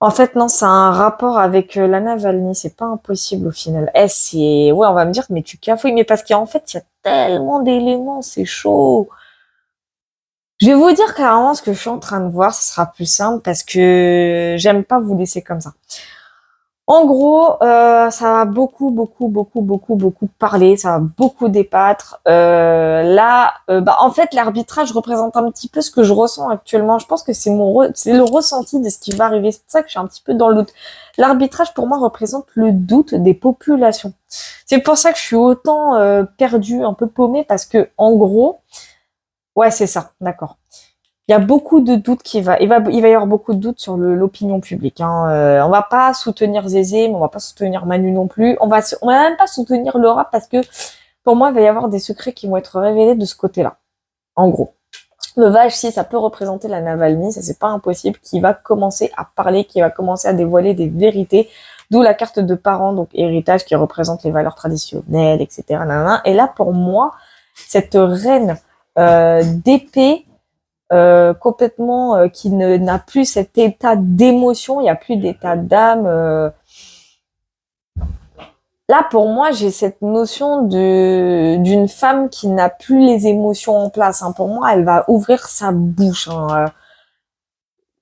En fait, non, ça a un rapport avec la Navalny, c'est pas impossible au final. Ouais, on va me dire, mais tu cafouilles, mais parce qu'en fait, il y a tellement d'éléments, c'est chaud. Je vais vous dire clairement ce que je suis en train de voir, ce sera plus simple parce que j'aime pas vous laisser comme ça. En gros, ça va beaucoup parler, ça va beaucoup débattre. En fait, l'arbitrage représente un petit peu ce que je ressens actuellement. Je pense que c'est le ressenti de ce qui va arriver. C'est pour ça que je suis un petit peu dans le doute. L'arbitrage, pour moi, représente le doute des populations. C'est pour ça que je suis autant perdue, un peu paumée, parce que, en gros, ouais, c'est ça, d'accord. Il y a beaucoup de doutes il va y avoir beaucoup de doutes sur l'opinion publique, hein. On va pas soutenir Zézé, mais on va pas soutenir Manu non plus. On va même pas soutenir Laura parce que pour moi, il va y avoir des secrets qui vont être révélés de ce côté-là. En gros. Le Vache, si ça peut représenter la Navalny, ça c'est pas impossible, qui va commencer à parler, qui va commencer à dévoiler des vérités. D'où la carte de parents, donc héritage qui représente les valeurs traditionnelles, etc. Nanana. Et là, pour moi, cette reine d'épée complètement qui n'a plus cet état d'émotion, il n'y a plus d'état d'âme. Là, pour moi, j'ai cette notion d'une femme qui n'a plus les émotions en place. Hein. Pour moi, elle va ouvrir sa bouche. Hein.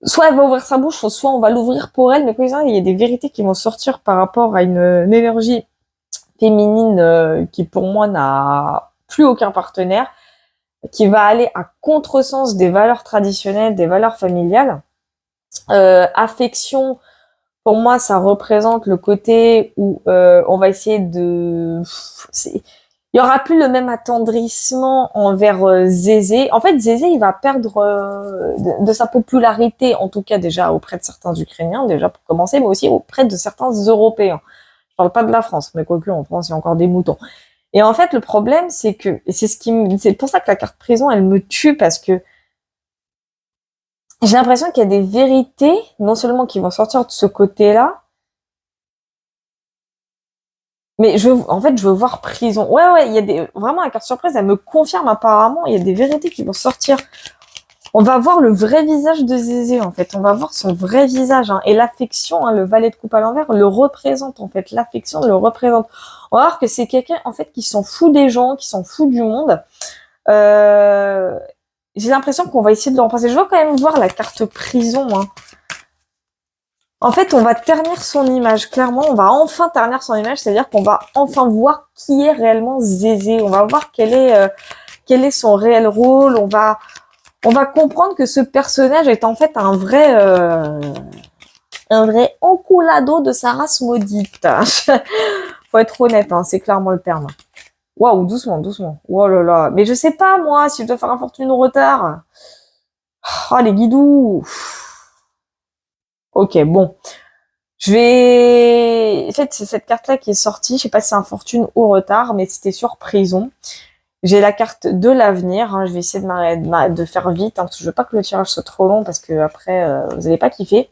Soit elle va ouvrir sa bouche, soit on va l'ouvrir pour elle. Mais quand il y a des vérités qui vont sortir par rapport à une énergie féminine qui, pour moi, n'a plus aucun partenaire, qui va aller à contresens des valeurs traditionnelles, des valeurs familiales. Affection, pour moi, ça représente le côté où on va essayer de... Il y aura plus le même attendrissement envers Zézé. En fait, Zézé, il va perdre de sa popularité, en tout cas déjà auprès de certains Ukrainiens, déjà pour commencer, mais aussi auprès de certains Européens. Je parle pas de la France, mais quoique en France, il y a encore des moutons. Et en fait, le problème, c'est que, et c'est pour ça que la carte prison, elle me tue, parce que j'ai l'impression qu'il y a des vérités, non seulement qui vont sortir de ce côté-là, mais en fait, je veux voir prison. Ouais, il y a vraiment la carte surprise, elle me confirme apparemment, il y a des vérités qui vont sortir. On va voir le vrai visage de Zézé, en fait. On va voir son vrai visage, hein. Et l'affection, hein, le valet de coupe à l'envers, le représente, en fait. L'affection le représente. On va voir que c'est quelqu'un, en fait, qui s'en fout des gens, qui s'en fout du monde. J'ai l'impression qu'on va essayer de le remplacer. Je veux quand même voir la carte prison, hein. En fait, on va ternir son image. Clairement, on va enfin ternir son image, c'est-à-dire qu'on va enfin voir qui est réellement Zézé. On va voir quel est son réel rôle. On va comprendre que ce personnage est en fait un vrai enculado de sa race maudite. Faut être honnête, hein, c'est clairement le terme. Waouh, doucement, doucement. Oh là là. Mais je sais pas, moi, si je dois faire un fortune au retard. Oh, les guidous. Ok, bon. Je vais... En fait, c'est cette carte-là qui est sortie. Je sais pas si c'est un fortune au retard, mais c'était sur prison. J'ai la carte de l'avenir. Hein. Je vais essayer de faire vite, hein, parce que je veux pas que le tirage soit trop long, parce que après, vous allez pas kiffer.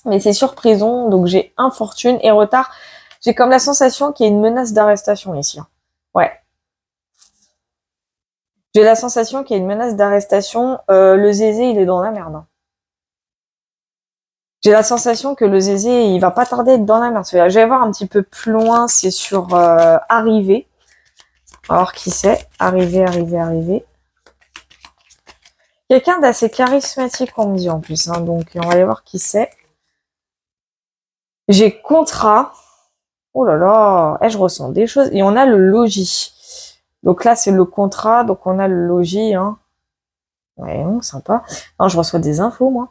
Mais c'est sur prison, donc j'ai infortune et retard. J'ai comme la sensation qu'il y a une menace d'arrestation ici. Hein. Ouais. J'ai la sensation qu'il y a une menace d'arrestation. Le Zézé, il est dans la merde. Hein. J'ai la sensation que le Zézé, il va pas tarder à être dans la merde. Je vais voir un petit peu plus loin, c'est sur arriver. Alors qui c'est? Arriver. Quelqu'un d'assez charismatique, on me dit en plus. Hein, donc on va aller voir qui c'est. J'ai contrat. Oh là là, je ressens des choses. Et on a le logis. Donc là, c'est le contrat. Donc on a le logis. Hein. Ouais, sympa. Non, je reçois des infos, moi.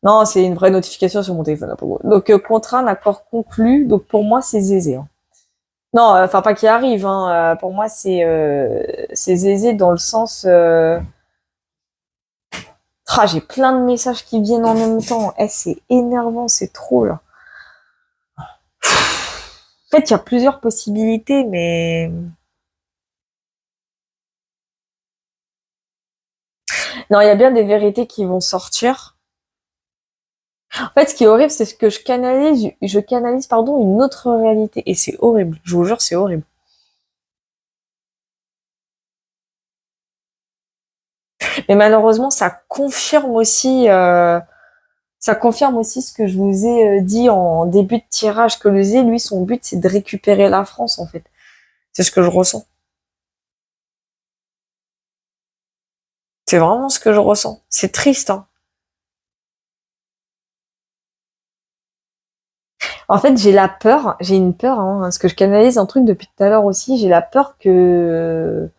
Non, c'est une vraie notification sur mon téléphone. Donc contrat, un accord conclu. Donc pour moi, c'est Zézé. Hein. Non, enfin pas qui arrive. Hein. Pour moi, c'est Zézé dans le sens. J'ai plein de messages qui viennent en même temps. C'est énervant, c'est trop là. En fait, il y a plusieurs possibilités, mais... Non, il y a bien des vérités qui vont sortir. En fait, ce qui est horrible, c'est ce que je canalise, pardon, une autre réalité. Et c'est horrible. Je vous jure, c'est horrible. Mais malheureusement, ça confirme aussi ce que je vous ai dit en début de tirage, que le Z, lui, son but, c'est de récupérer la France, en fait. C'est ce que je ressens. C'est vraiment ce que je ressens. C'est triste, hein. En fait, j'ai une peur, hein, parce que je canalise un truc depuis tout à l'heure aussi, j'ai la peur que,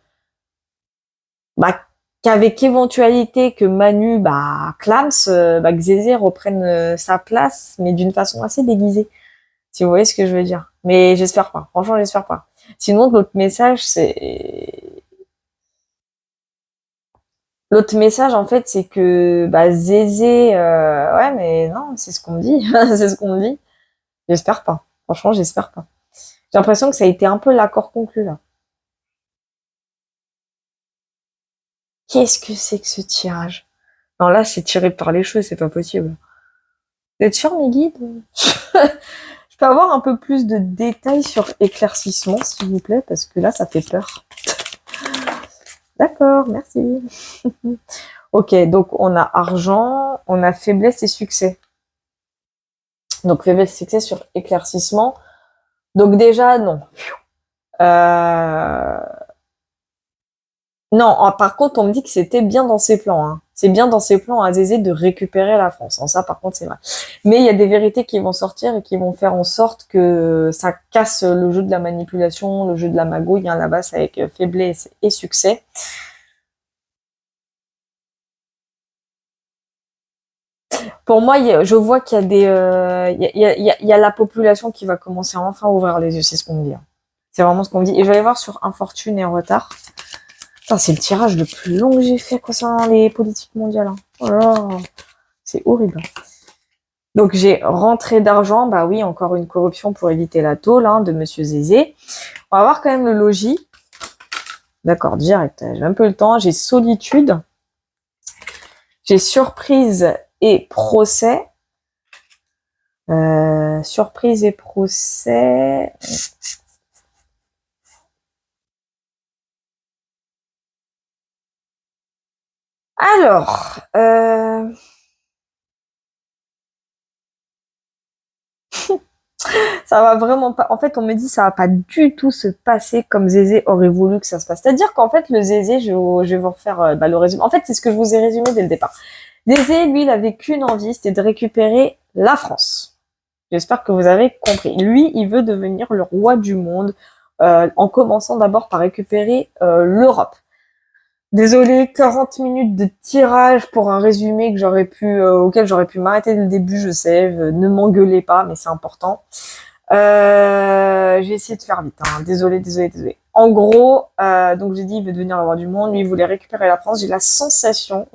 bah, qu'avec éventualité que Manu, clams, que Zézé reprenne sa place, mais d'une façon assez déguisée. Si vous voyez ce que je veux dire. Mais j'espère pas. Franchement, j'espère pas. Sinon, l'autre message, en fait, c'est que, Zézé, ouais, mais non, c'est ce qu'on me dit. C'est ce qu'on me dit. J'espère pas. Franchement, j'espère pas. J'ai l'impression que ça a été un peu l'accord conclu, là. Qu'est-ce que c'est que ce tirage? Non, là, c'est tiré par les cheveux, c'est pas possible. Vous êtes sûr, mes guides? Je peux avoir un peu plus de détails sur éclaircissement, s'il vous plaît, parce que là, ça fait peur. D'accord, merci. Ok, donc on a argent, on a faiblesse et succès. Donc faiblesse et succès sur éclaircissement. Donc déjà, non. Euh, Non, par contre, on me dit que c'était bien dans ses plans. Hein. C'est bien dans ses plans à Zézé de récupérer la France. Hein. Ça, par contre, c'est vrai. Mais il y a des vérités qui vont sortir et qui vont faire en sorte que ça casse le jeu de la manipulation, le jeu de la magouille, hein, là-bas, c'est avec faiblesse et succès. Pour moi, je vois qu'il y a des, il y a la population qui va commencer à enfin ouvrir les yeux. C'est ce qu'on me dit. Hein. C'est vraiment ce qu'on me dit. Et je vais aller voir sur Infortune et en retard. Putain, c'est le tirage le plus long que j'ai fait concernant les politiques mondiales. Hein. Oh là là, c'est horrible. Donc j'ai rentrée d'argent, bah oui, encore une corruption pour éviter la tôle hein, de Monsieur Zézé. On va voir quand même le logis. D'accord, direct, j'ai un peu le temps. J'ai solitude, j'ai surprise et procès. Surprise et procès. Alors, ça va vraiment pas. En fait, on me dit ça va pas du tout se passer comme Zézé aurait voulu que ça se passe. C'est-à-dire qu'en fait, le Zézé, je vais vous refaire le résumé. En fait, c'est ce que je vous ai résumé dès le départ. Zézé, lui, il avait qu'une envie, c'était de récupérer la France. J'espère que vous avez compris. Lui, il veut devenir le roi du monde, en commençant d'abord par récupérer l'Europe. Désolé, 40 minutes de tirage pour un résumé que auquel j'aurais pu m'arrêter dès le début, je sais. Ne m'engueulez pas, mais c'est important. Je vais essayer de faire vite. Hein. Désolé. En gros, donc j'ai dit, il veut devenir le roi du monde. Lui, il voulait récupérer la France. J'ai la sensation,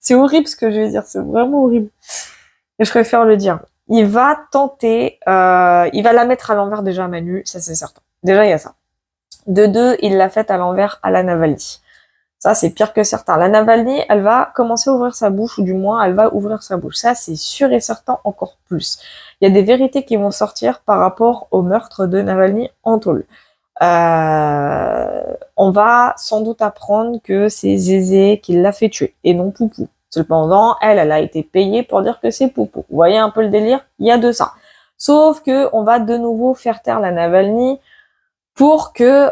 c'est horrible ce que je vais dire, c'est vraiment horrible. Et je préfère le dire. Il va tenter, il va la mettre à l'envers déjà à Manu, ça c'est certain. Déjà, il y a ça. De deux, il l'a faite à l'envers à la Navalny. Ça, c'est pire que certain. La Navalny, elle va commencer à ouvrir sa bouche, ou du moins, elle va ouvrir sa bouche. Ça, c'est sûr et certain encore plus. Il y a des vérités qui vont sortir par rapport au meurtre de Navalny en tôle. On va sans doute apprendre que c'est Zézé qui l'a fait tuer, et non Poupou. Cependant, elle a été payée pour dire que c'est Poupou. Vous voyez un peu le délire? Il y a de ça. Sauf que on va de nouveau faire taire la Navalny pour que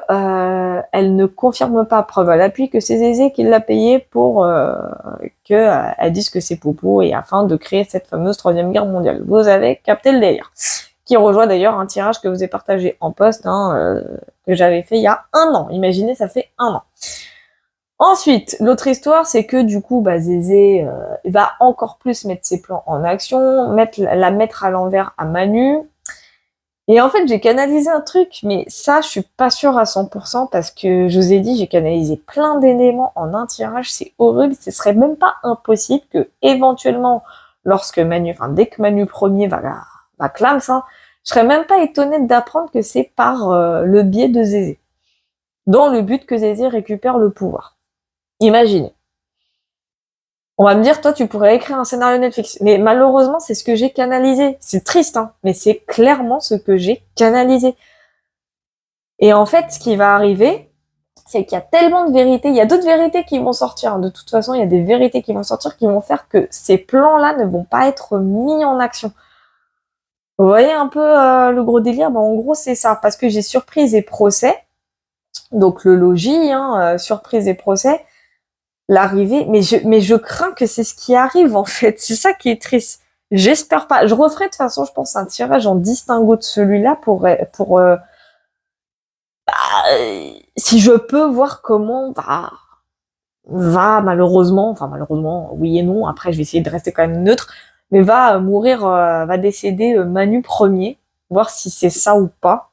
elle ne confirme pas, preuve à l'appui, que c'est Zézé qui l'a payé pour qu'elle dise que c'est Poupou, et afin de créer cette fameuse troisième guerre mondiale. Vous avez capté le délire. Qui rejoint d'ailleurs un tirage que vous ai partagé en post, hein, que j'avais fait il y a 1 an. Imaginez, ça fait 1 an. Ensuite, l'autre histoire, c'est que du coup, Zézé va encore plus mettre ses plans en action, la mettre à l'envers à Manu. Et en fait, j'ai canalisé un truc, mais ça, je suis pas sûre à 100% parce que je vous ai dit, j'ai canalisé plein d'éléments en un tirage, c'est horrible. Ce serait même pas impossible que, éventuellement, dès que Manu premier va clame ça, je serais même pas étonnée d'apprendre que c'est par le biais de Zézé, dans le but que Zézé récupère le pouvoir. Imaginez. On va me dire, toi, tu pourrais écrire un scénario Netflix. Mais malheureusement, c'est ce que j'ai canalisé. C'est triste, hein, mais c'est clairement ce que j'ai canalisé. Et en fait, ce qui va arriver, c'est qu'il y a tellement de vérités. Il y a d'autres vérités qui vont sortir. De toute façon, il y a des vérités qui vont sortir qui vont faire que ces plans-là ne vont pas être mis en action. Vous voyez un peu le gros délire? En gros, c'est ça. Parce que j'ai surprise et procès. Donc le logis, hein, surprise et procès. L'arrivée, mais je crains que c'est ce qui arrive en fait. C'est ça qui est triste. J'espère pas. Je referai de toute façon, je pense, un tirage en distinguo de celui-là pour si je peux voir comment va malheureusement, enfin malheureusement, oui et non. Après, je vais essayer de rester quand même neutre, mais va mourir, va décéder Manu premier, voir si c'est ça ou pas.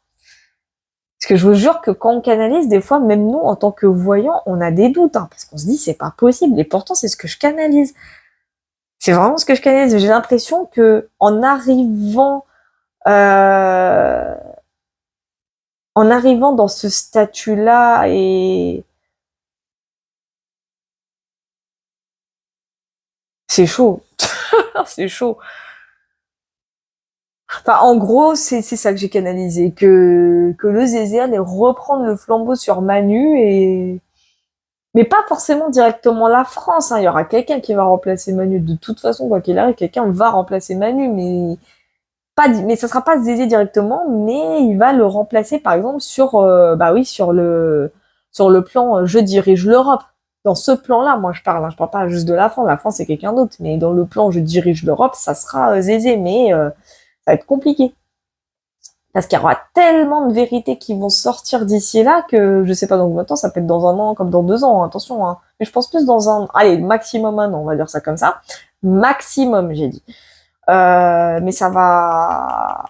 Parce que je vous jure que quand on canalise, des fois, même nous, en tant que voyants, on a des doutes, hein, parce qu'on se dit c'est pas possible. Et pourtant, c'est ce que je canalise. C'est vraiment ce que je canalise. J'ai l'impression que euh, en arrivant dans ce statut-là, et c'est chaud, c'est chaud. Enfin, en gros, c'est ça que j'ai canalisé, que le Zézé allait reprendre le flambeau sur Manu et mais pas forcément directement la France, hein. Il y aura quelqu'un qui va remplacer Manu. De toute façon, quoi qu'il arrive, quelqu'un va remplacer Manu, mais ça sera pas Zézé directement, mais il va le remplacer, par exemple, bah oui, sur le plan, je dirige l'Europe. Dans ce plan-là, moi, je parle, hein, je parle pas juste de la France. La France, c'est quelqu'un d'autre, mais dans le plan, je dirige l'Europe, ça sera Zézé, mais ça va être compliqué. Parce qu'il y aura tellement de vérités qui vont sortir d'ici là que je sais pas dans combien de temps, ça peut être dans un an comme dans 2 ans, hein, attention. Hein. Mais je pense plus dans allez, maximum un an, on va dire ça comme ça. Maximum, j'ai dit. Mais il va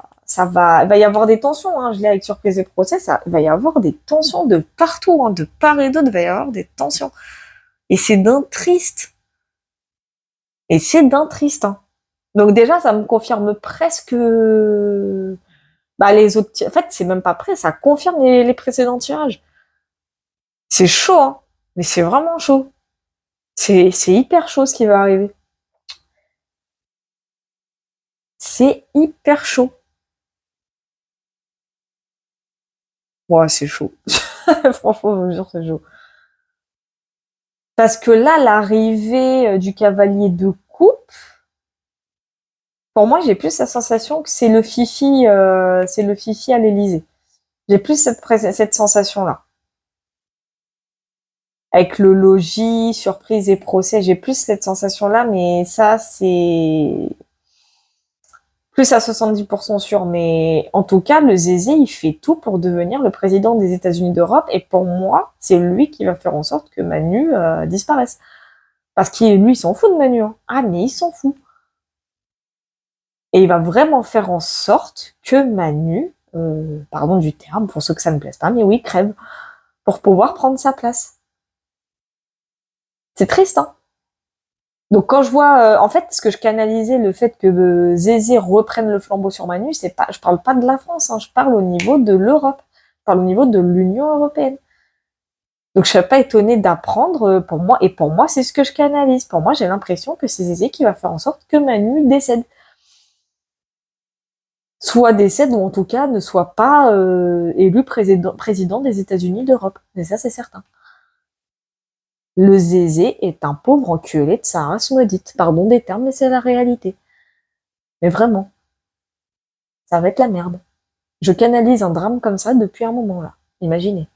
y avoir des tensions, hein, je l'ai avec Surprise et Procès, il va y avoir des tensions de partout, hein, de part et d'autre, il va y avoir des tensions. Et c'est d'un triste. Et c'est d'un triste, hein. Donc déjà, ça me confirme presque bah, les autres, en fait, c'est même pas prêt, ça confirme les précédents tirages. C'est chaud, hein. Mais c'est vraiment chaud. C'est hyper chaud ce qui va arriver. C'est hyper chaud. Ouais, c'est chaud. Franchement, je vous jure, c'est chaud. Parce que là, l'arrivée du cavalier de coupe, pour moi, j'ai plus la sensation que c'est le Fifi à l'Élysée. J'ai plus cette sensation-là. Avec le logis, surprise et procès, j'ai plus cette sensation-là, mais ça, c'est plus à 70% sûr. Mais en tout cas, le Zézé, il fait tout pour devenir le président des États-Unis d'Europe. Et pour moi, c'est lui qui va faire en sorte que Manu disparaisse. Parce qu'il, lui, il s'en fout de Manu. Hein. Ah, mais il s'en fout. Et il va vraiment faire en sorte que Manu, pardon du terme, pour ceux que ça ne plaise pas, mais oui, crève, pour pouvoir prendre sa place. C'est triste, hein. Donc quand je vois, en fait, ce que je canalisais, le fait que Zézé reprenne le flambeau sur Manu, c'est pas, je parle pas de la France, hein, je parle au niveau de l'Europe, je parle au niveau de l'Union européenne. Donc je serais pas étonnée d'apprendre, pour moi, c'est ce que je canalise. Pour moi, j'ai l'impression que c'est Zézé qui va faire en sorte que Manu décède. Soit décède ou en tout cas ne soit pas élu président des États-Unis d'Europe. Mais ça, c'est certain. Le Zézé est un pauvre enculé de sa race maudite. Pardon des termes, mais c'est la réalité. Mais vraiment, ça va être la merde. Je canalise un drame comme ça depuis un moment là. Imaginez.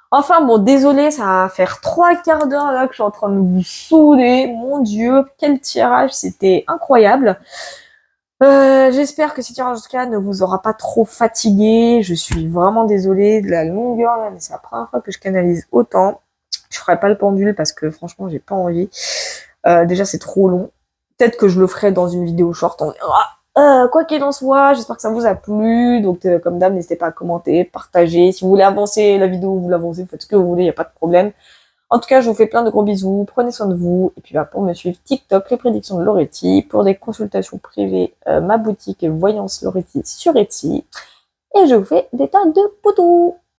Enfin bon, désolé, ça va faire 3 quarts d'heure là que je suis en train de vous saouler. Mon Dieu, quel tirage, c'était incroyable. J'espère que ce tirage de cas ne vous aura pas trop fatigué. Je suis vraiment désolée de la longueur là, mais c'est la première fois que je canalise autant. Je ferai pas le pendule parce que franchement j'ai pas envie. Déjà c'est trop long. Peut-être que je le ferai dans une vidéo short. On verra. Quoi qu'il en soit, j'espère que ça vous a plu. Donc comme d'hab, n'hésitez pas à commenter, partager. Si vous voulez avancer la vidéo, vous l'avancez, vous faites ce que vous voulez, il n'y a pas de problème. En tout cas, je vous fais plein de gros bisous, prenez soin de vous, et puis bah, pour me suivre, TikTok, les prédictions de Loretti, pour des consultations privées, ma boutique Voyance Loretti sur Etsy, et je vous fais des tas de potos.